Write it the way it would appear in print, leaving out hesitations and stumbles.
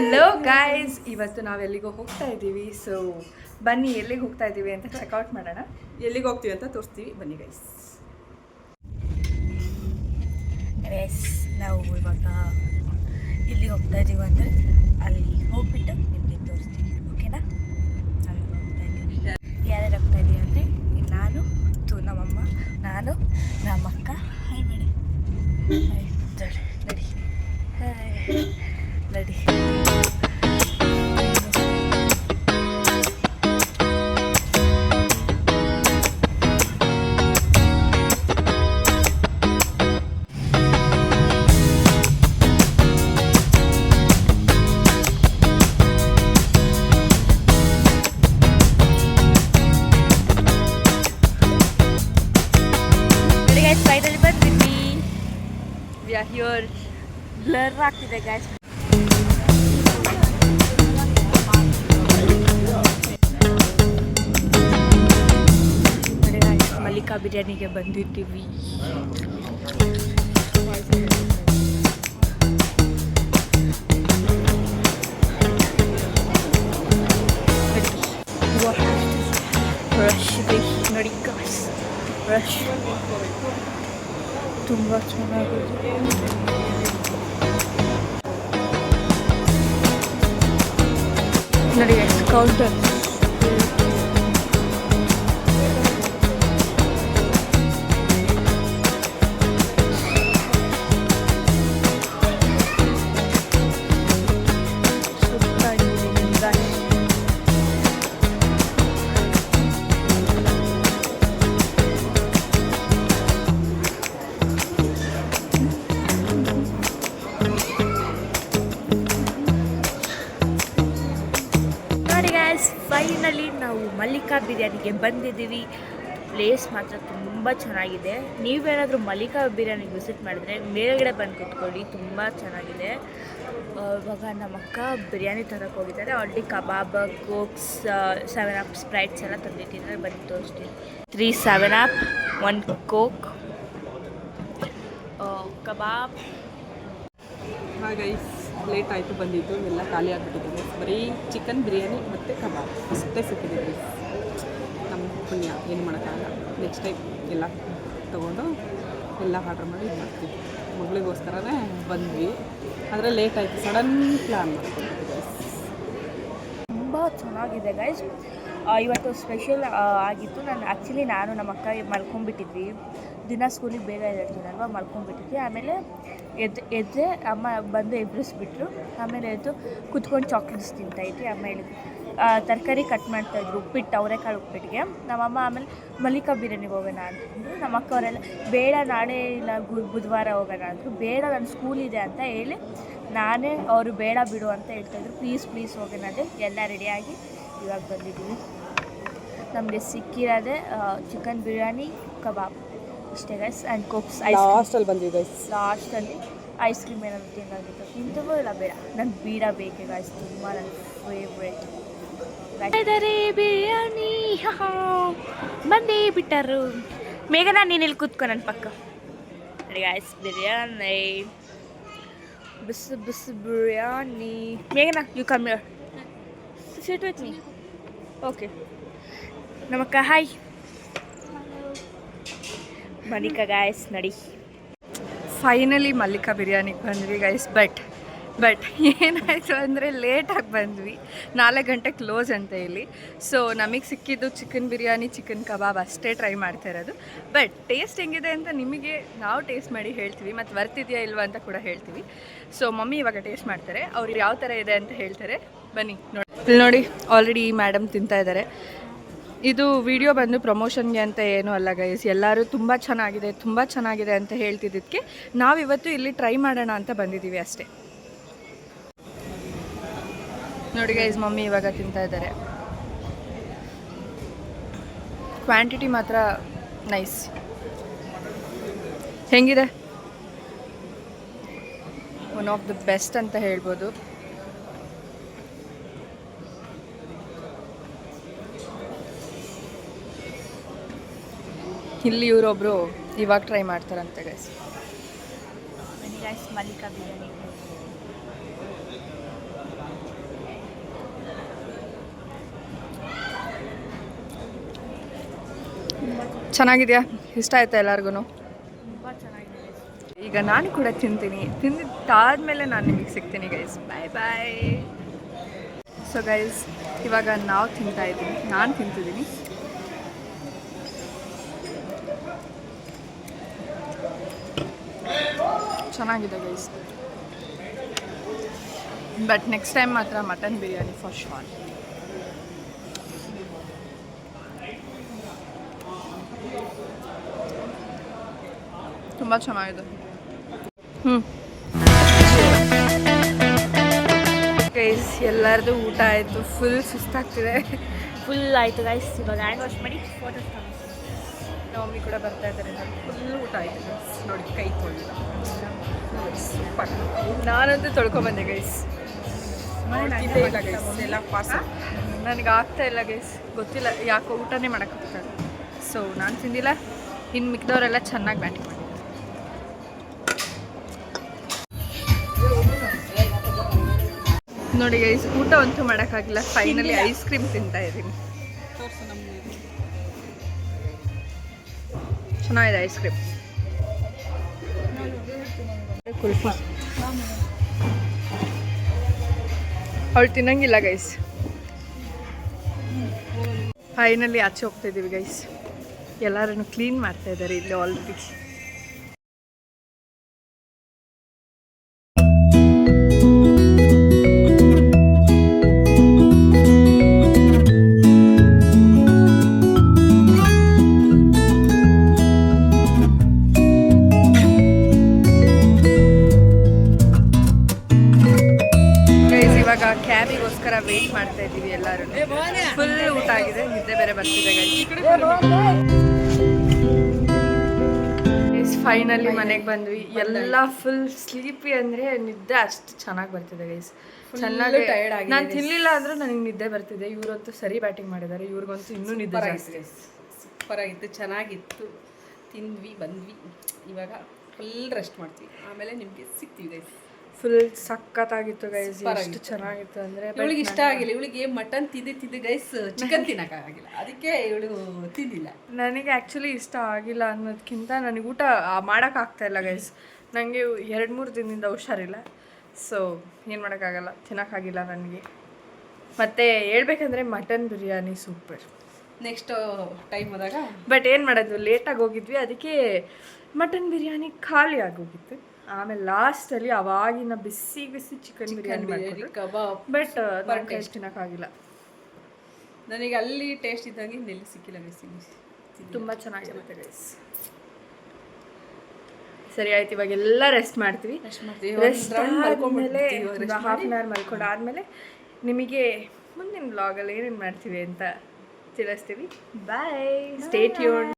Hello guys, ಇವತ್ತು ನಾವೆಲ್ಲಿಗೋ ಹೋಗ್ತಾ ಇದ್ದೀವಿ. ಸೊ ಬನ್ನಿ ಎಲ್ಲಿಗೆ ಹೋಗ್ತಾ ಇದ್ದೀವಿ ಅಂತ ಚೆಕ್ಔಟ್ ಮಾಡೋಣ. ಎಲ್ಲಿಗೆ ಹೋಗ್ತೀವಿ ಅಂತ ತೋರಿಸ್ತೀವಿ, ಬನ್ನಿ ಗೈಸ್. ನಾವು ಇವಾಗ ಎಲ್ಲಿಗೆ ಹೋಗ್ತಾ ಇದ್ದೀವಿ ಅಂದರೆ ಅಲ್ಲಿ ಹೋಗ್ಬಿಟ್ಟು ನಿಮಗೆ ತೋರಿಸ್ತೀವಿ, ಓಕೆನಾ? ಅಲ್ಲಿ ಹೋಗ್ತಾ ಇದ್ದೀವಿ. ಯಾರ್ಯಾರು ಹೋಗ್ತಾ ಇದ್ದೀವಿ ಅಂದರೆ ನಾನು, ನಮ್ಮಮ್ಮ, ನಾನು, ನಮ್ಮಕ್ಕ. ಹಾಯ್ ಮಾಡಿ ನಡಿ ನಡಿ. ಫೈನಲಿ ಬಂದ್ಬಿಟ್ವಿ. We are here. ಬ್ಲರ್ ಆಗ್ತಿದೆ ಗಾಯ್ಸ್. ಮಲ್ಲಿಕಾ ಬಿರಿಯಾನಿಗೆ ಬಂದಿದ್ದೀವಿ. ರಶ್ ಇದೆ ನೋಡಿ ಗಾಯ್ಸ್, ರಶ್ ತುಂಬ ಚೆನ್ನಾಗಿದೆ. ನೋಡಿ ಕೌಂಟರ್. ಫೈನಲಿ ನಾವು ಮಲ್ಲಿಕಾ ಬಿರಿಯಾನಿಗೆ ಬಂದಿದ್ದೀವಿ. ಪ್ಲೇಸ್ ಮಾತ್ರ ತುಂಬ ಚೆನ್ನಾಗಿದೆ. ನೀವೇನಾದರೂ ಮಲ್ಲಿಕಾ ಬಿರಿಯಾನಿಗೆ ವಿಸಿಟ್ ಮಾಡಿದ್ರೆ ಮೇಲ್ಗಡೆ ಬಂದು ಕೂತ್ಕೊಳ್ಳಿ, ತುಂಬ ಚೆನ್ನಾಗಿದೆ. ಇವಾಗ ನಮ್ಮ ಅಕ್ಕ ಬಿರಿಯಾನಿ ತರಕ್ಕೆ ಹೋಗಿದ್ದಾರೆ. ಆಲ್ರೆಡಿ ಕಬಾಬ್, ಕೋಕ್ಸ್, 7 ಅಪ್, ಸ್ಪ್ರೈಟ್ಸ್ ಎಲ್ಲ ತಂದಿಟ್ಟಿದ್ದಾರೆ. ಬಂದು ತೋರಿಸ್ತೀನಿ. 3 7 ಅಪ್, 1 ಕೋಕ್, ಕಬಾಬ್. ಹಾಂ ಗೈಸ್, ಲೇಟ್ ಆಯಿತು ಬಂದಿದ್ದು, ಎಲ್ಲ ಖಾಲಿ ಆಗಿಬಿಟ್ಟಿದೆ. ಬರೀ ಚಿಕನ್ ಬಿರಿಯಾನಿ ಮತ್ತು ಕಬಾಬ್ ಅಷ್ಟೇ ಸಿಕ್ಕಿದೆ ಗೈಸ್. ನಮ್ಮ ಪುಣ್ಯ, ಏನು ಮಾಡೋಕ್ಕಾಗಲ್ಲ. ನೆಕ್ಸ್ಟ್ ಟೈಮ್ ಎಲ್ಲ ತೊಗೊಂಡು ಎಲ್ಲ ಆರ್ಡ್ರ್ ಮಾಡಿ ಇದು ಮಾಡ್ತೀವಿ. ಮಗಳಿಗೋಸ್ಕರನೇ ಬಂದ್ವಿ, ಆದರೆ ಲೇಟ್ ಆಯಿತು. ಸಡನ್ ಪ್ಲ್ಯಾನ್ ಮಾಡ್ಕೊಂಡು ಗೈಸ್. ತುಂಬ ಚೆನ್ನಾಗಿದೆ ಗೈಸ್. ಇವತ್ತು ಸ್ಪೆಷಲ್ ಆಗಿತ್ತು. ನಾನು ನಮ್ಮ ಅಕ್ಕ ಮಲ್ಕೊಂಡ್ಬಿಟ್ಟಿದ್ವಿ. ದಿನ ಸ್ಕೂಲಿಗೆ ಬೇಗ ಎದ್ದೇಳ್ತೀನಲ್ವ, ಮಲ್ಕೊಂಡ್ಬಿಟ್ಟಿದ್ವಿ. ಆಮೇಲೆ ಎದ್ದೆ ಅಮ್ಮ ಬಂದು ಎಬ್ಬಿಸ್ಬಿಟ್ರು. ಆಮೇಲೆ ಎದ್ದು ಕುತ್ಕೊಂಡು ಚಾಕ್ಲೇಟ್ಸ್ ತಿಂತಾಯಿದ್ವಿ. ಆಮೇಲೆ ತರಕಾರಿ ಕಟ್ ಮಾಡ್ತಾಯಿದ್ರು, ಉಪ್ಪಿಟ್ಟು, ಅವರೆಕಾಳು ಉಪ್ಪಿಟ್ಟಿಗೆ. ನಮ್ಮಮ್ಮ ಆಮೇಲೆ ಮಲ್ಲಿಕಾ ಬಿರಿಯಾನಿಗೆ ಹೋಗೋಣ ಅಂತಂದರು. ನಮ್ಮ ಅಕ್ಕ ಅವರೆಲ್ಲ ಬೇಡ, ನಾಳೆ ಇಲ್ಲ ಬುಧವಾರ ಹೋಗೋಣ ಅಂದರು. ಬೇಡ, ನನ್ನ ಸ್ಕೂಲ್ ಇದೆ ಅಂತ ಹೇಳಿ ನಾನೇ ಅವರು ಬೇಡ ಬಿಡು ಅಂತ ಹೇಳ್ತಾಯಿದ್ರು. ಪ್ಲೀಸ್ ಹೋಗೋಣ ಅದೇ. ಎಲ್ಲ ರೆಡಿಯಾಗಿ ಇವಾಗ ಬಂದಿದ್ದೀವಿ. ನಮಗೆ ಸಿಕ್ಕಿರೋದೆ ಚಿಕನ್ ಬಿರಿಯಾನಿ, ಕಬಾಬ್ ಇಷ್ಟೇ ಗೈಸ್. ಆ್ಯಂಡ್ ಕೋಕ್ಸ್. ಲಾಸ್ಟಲ್ಲಿ ಬಂದಿವಿ ಗೈಸ್. ಲಾಸ್ಟಲ್ಲಿ ಐಸ್ ಕ್ರೀಮ್ ಏನಾದರೂ ತಿನ್ನೋದಿತ್ತು, ತಿಂತವೋ ಇಲ್ಲ ಬೇಡ. ನಂಗೆ ಬೀಡ ಬೇಕೆ ಗೈಸ್, ತುಂಬ ನನ್ನ ಫೇವ್ರೇಟ್. ಬಿರಿಯಾನಿ ಬಂದೇ ಬಿಟ್ಟರು. ಮೇಘನಾ, ನೀನು ಇಲ್ಲಿ ಕೂತ್ಕೊ ನನ್ನ ಪಕ್ಕ. ನೋಡಿ ಗೈಸ್, ಬಿರಿಯಾನಿ, ಬಿಸಿ ಬಿರಿಯಾನಿ. ಮೇಘನಾ, you come here, sit with me. Okay, ನಮ್ಮಕ್ಕ ಹಾಯ್. ಮಲ್ಲಿಕಾ ಗಾಯ್ಸ್ ನಡಿ. ಫೈನಲಿ ಮಲ್ಲಿಕಾ ಬಿರಿಯಾನಿಗೆ ಬಂದ್ವಿ ಗೈಸ್. ಬಟ್ ಏನಾಯಿತು ಅಂದರೆ ಲೇಟಾಗಿ ಬಂದ್ವಿ. 4 ಗಂಟೆ ಕ್ಲೋಸ್ ಅಂತ ಇಲ್ಲಿ. ಸೊ ನಮಗೆ ಸಿಕ್ಕಿದ್ದು ಚಿಕನ್ ಬಿರಿಯಾನಿ, ಚಿಕನ್ ಕಬಾಬ್ ಅಷ್ಟೇ ಟ್ರೈ ಮಾಡ್ತಾ ಇರೋದು. ಬಟ್ ಟೇಸ್ಟ್ ಹೆಂಗಿದೆ ಅಂತ ನಿಮಗೆ ನಾವು ಟೇಸ್ಟ್ ಮಾಡಿ ಹೇಳ್ತೀವಿ, ಮತ್ತು ವರ್ತಿದೆಯಾ ಇಲ್ವಾ ಅಂತ ಕೂಡ ಹೇಳ್ತೀವಿ. ಸೊ ಮಮ್ಮಿ ಇವಾಗ ಟೇಸ್ಟ್ ಮಾಡ್ತಾರೆ, ಅವ್ರು ಯಾವ ಥರ ಇದೆ ಅಂತ ಹೇಳ್ತಾರೆ. ಬನ್ನಿ ನೋಡಿ. ಆಲ್ರೆಡಿ ಮೇಡಮ್ ತಿಂತಾ ಇದ್ದಾರೆ. ಇದು ವಿಡಿಯೋ ಬಂದು ಪ್ರಮೋಷನ್ಗೆ ಅಂತ ಏನೂ ಅಲ್ಲ ಗೈಸ್. ಎಲ್ಲರೂ ತುಂಬ ಚೆನ್ನಾಗಿದೆ ಅಂತ ಹೇಳ್ತಿದ್ದಕ್ಕೆ ನಾವಿವತ್ತು ಇಲ್ಲಿ ಟ್ರೈ ಮಾಡೋಣ ಅಂತ ಬಂದಿದ್ದೀವಿ ಅಷ್ಟೇ. ನೋಡಿ ಗೈಸ್, ಮಮ್ಮಿ ಇವಾಗ ತಿಂತಾ ಇದ್ದಾರೆ. ಕ್ವಾಂಟಿಟಿ ಮಾತ್ರ ನೈಸ್. ಹೆಂಗಿದೆ? ಒನ್ ಆಫ್ ದ ಬೆಸ್ಟ್ ಅಂತ ಹೇಳ್ಬೋದು. ಇಲ್ಲಿ ಇವರೊಬ್ಬರು ಇವಾಗ ಟ್ರೈ ಮಾಡ್ತಾರಂತೆ ಗೈಸ್. ಮಲ್ಲಿಕಾ ಬಿರಿಯಾನಿ ಚೆನ್ನಾಗಿದೆಯಾ? ಇಷ್ಟ ಆಯ್ತಾ ಎಲ್ಲರಿಗೂ? ತುಂಬ ಚೆನ್ನಾಗಿದೆ guys. ಈಗ ನಾನು ಕೂಡ ತಿಂತೀನಿ. ತಿಂದಿದ್ದಾದ್ಮೇಲೆ ನಾನು ನಿಮಗೆ ಸಿಗ್ತೀನಿ ಗೈಸ್. ಬಾಯ್ ಬಾಯ್. ಸೊ ಗೈಸ್, ಇವಾಗ ನಾವು ತಿಂತಾ ಇದ್ದೀನಿ, ನಾನು ತಿಂತಿದ್ದೀನಿ. ಚೆನ್ನಾಗಿದೆ ಗೈಸ್. ಬಟ್ ನೆಕ್ಸ್ಟ್ ಟೈಮ್ ಮಾತ್ರ ಮಟನ್ ಬಿರಿಯಾನಿ ಫಾರ್ ಶೋರ್. ತುಂಬ ಚೆನ್ನಾಗಿದೆ. ಗೈಸ್, ಎಲ್ಲರದು ಊಟ ಆಯಿತು. ಫುಲ್ ಸುಸ್ತಾಗ್ತಿದೆ. ಫುಲ್ ಆಯಿತು ಗೈಸ್. ಇವಾಗ ಹ್ಯಾಂಡ್ ವಾಶ್ ಮಾಡಿ ಫೋಟೋಸ್ ನಮ್ಮ ಮಮ್ಮಿ ಕೂಡ ಬರ್ತಾ ಇದ್ದಾರೆ. ಫುಲ್ ಊಟ ಆಯಿತು ಗೈಸ್. ನೋಡಿ ಕೈ ತೊಳೆದಿಲ್ಲ. ಸೂಪರ್. ನಾನಂತೂ ತೊಳ್ಕೊಬಂದೆ ಗೈಸ್. ಇಲ್ಲ ಗೈಸ್, ಎಲ್ಲ ಪಾರ್ಸಲ್. ನನಗೆ ಆಗ್ತಾ ಇಲ್ಲ ಗೈಸ್, ಗೊತ್ತಿಲ್ಲ ಯಾಕೋ ಊಟನೇ ಮಾಡೋಕ್ಕಾಗ್ತಾರೆ. ಸೊ ನಾನು ತಿಂದಿಲ್ಲ. ಇನ್ನು ಮಿಕ್ದವರೆಲ್ಲ ಚೆನ್ನಾಗಿ ಬ್ಯಾಟಿಂಗ್ ಮಾಡಿ. ನೋಡಿ ಗೈಸ್, ಊಟ ಅಂತೂ ಮಾಡೋಕ್ಕಾಗಿಲ್ಲ. ಫೈನಲಿ ಐಸ್ ಕ್ರೀಮ್ ತಿಂತಾ ಇದ್ದೀನಿ. ತೋರಿಸು ನಮಗೆ. ಚೆನ್ನಾಗಿದೆ ಐಸ್ ಕ್ರೀಮ್. ಕುಲ್ಫಿ ಅವಳು ತಿನ್ನಂಗಿಲ್ಲ ಗೈಸ್. ಫೈನಲಿ ಆಚೆ ಹೋಗ್ತಾ ಇದ್ದೀವಿ ಗೈಸ್. ಎಲ್ಲರೂ ಕ್ಲೀನ್ ಮಾಡ್ತಾ ಇದ್ದಾರೆ ಇಲ್ಲಿ ಆಲ್ರೆಡಿ. ಇವಾಗ ಕ್ಯಾಬಿಗೋಸ್ಕರ ವೇಟ್ ಮಾಡ್ತಾ ಇದ್ದೀವಿ ಎಲ್ಲರೂ. ಫುಲ್ ಊಟ ಆಗಿದೆ, ನಿದ್ದೆ ಬೇರೆ ಬರ್ತಿದೆ ಗೈಸ್. ಫೈನಲಿ ಮನೆಗೆ ಬಂದ್ವಿ. ಎಲ್ಲ ಫುಲ್ ಸ್ಲೀಪಿ ಅಂದರೆ ನಿದ್ದೆ ಅಷ್ಟು ಚೆನ್ನಾಗಿ ಬರ್ತಿದೆ ಗೈಸ್. ಚೆನ್ನಾಗಿ ನಾನು ತಿನ್ನಲಿಲ್ಲ ಅಂದರೂ ನನಗೆ ನಿದ್ದೆ ಬರ್ತಿದೆ. ಇವರಂತೂ ಸರಿ ಬ್ಯಾಟಿಂಗ್ ಮಾಡಿದ್ದಾರೆ. ಇವ್ರಿಗಂತೂ ಇನ್ನೂ ನಿದ್ದೆ ಜಾಸ್ತಿ. ಸೂಪರ್ ಆಗಿತ್ತು, ಚೆನ್ನಾಗಿತ್ತು. ತಿಂದ್ವಿ ಬಂದ್ವಿ. ಇವಾಗ ಫುಲ್ ರೆಸ್ಟ್ ಮಾಡ್ತೀವಿ, ಆಮೇಲೆ ನಿಮಗೆ ಸಿಗ್ತೀವಿ ಗೈಸ್. ಫುಲ್ ಸಖತ್ತಾಗಿತ್ತು ಗೈಸ್. ಎಷ್ಟು ಚೆನ್ನಾಗಿತ್ತು ಅಂದರೆ ಇವಳಿಗೆ ಇಷ್ಟ ಆಗಿಲ್ಲ. ಇವಳಿಗೆ ಮಟನ್ ತಿಂದು ಗೈಸ್ ಚಿಕನ್ ತಿನ್ನೋಕ್ಕಾಗಿಲ್ಲ, ಅದಕ್ಕೆ ಇವಳು ತಿಂದಿಲ್ಲ. ನನಗೆ ಆ್ಯಕ್ಚುಲಿ ಇಷ್ಟ ಆಗಿಲ್ಲ ಅನ್ನೋದಕ್ಕಿಂತ ನನಗೆ ಊಟ ಮಾಡೋಕ್ಕಾಗ್ತಾ ಇಲ್ಲ ಗೈಸ್. ನನಗೆ 2-3 ದಿನದಿಂದ ಹುಷಾರಿಲ್ಲ. ಸೊ ಏನು ಮಾಡೋಕ್ಕಾಗಲ್ಲ, ತಿನ್ನೋಕ್ಕಾಗಿಲ್ಲ ನನಗೆ. ಮತ್ತು ಹೇಳ್ಬೇಕಂದ್ರೆ mutton biryani super. Next time ಹೋದಾಗ ಬಟ್ ಏನು ಮಾಡೋದು, ಲೇಟಾಗಿ ಹೋಗಿದ್ವಿ, ಅದಕ್ಕೆ ಮಟನ್ ಬಿರಿಯಾನಿ ಖಾಲಿ ಆಗೋಗಿತ್ತು. ಆಮೇಲೆ ಲಾಸ್ಟಲ್ಲಿ ಅವಾಗಿನ ಬಿಸಿ ಬಿಸಿ ಚಿಕನ್ ಬಿರಿಯಾನಿ ಕಬಾಬ್. ಬಟ್ ನನಗೆ ತಿನ್ನೋಕ್ಕಾಗಿಲ್ಲ. ನನಗೆ ಅಲ್ಲಿ ಟೇಸ್ಟ್ ಇದ್ದಂಗೆ ನೆಲ್ಲಿ ಸಿಕ್ಕಿಲ್ಲ ಗೈಸ್. ತುಂಬ ಚೆನ್ನಾಗಿರುತ್ತೆ ಗೈಸ್. ಸರಿ ಆಯ್ತು, ಇವಾಗ ಎಲ್ಲ ರೆಸ್ಟ್ ಮಾಡ್ತೀವಿ. ರೆಸ್ಟ್ ಆದಮೇಲೆ ಹಾಫ್ ಆನ್ ಅವರ್ ಮಲ್ಕೊಂಡಾದ್ಮೇಲೆ ನಿಮಗೆ ಮುಂದಿನ ಬ್ಲಾಗಲ್ಲಿ ಏನೇನು ಮಾಡ್ತೀವಿ ಅಂತ ತಿಳಿಸ್ತೀವಿ. ಬಾಯ್, ಸ್ಟೇ ಟ್ಯೂನ್ಡ್.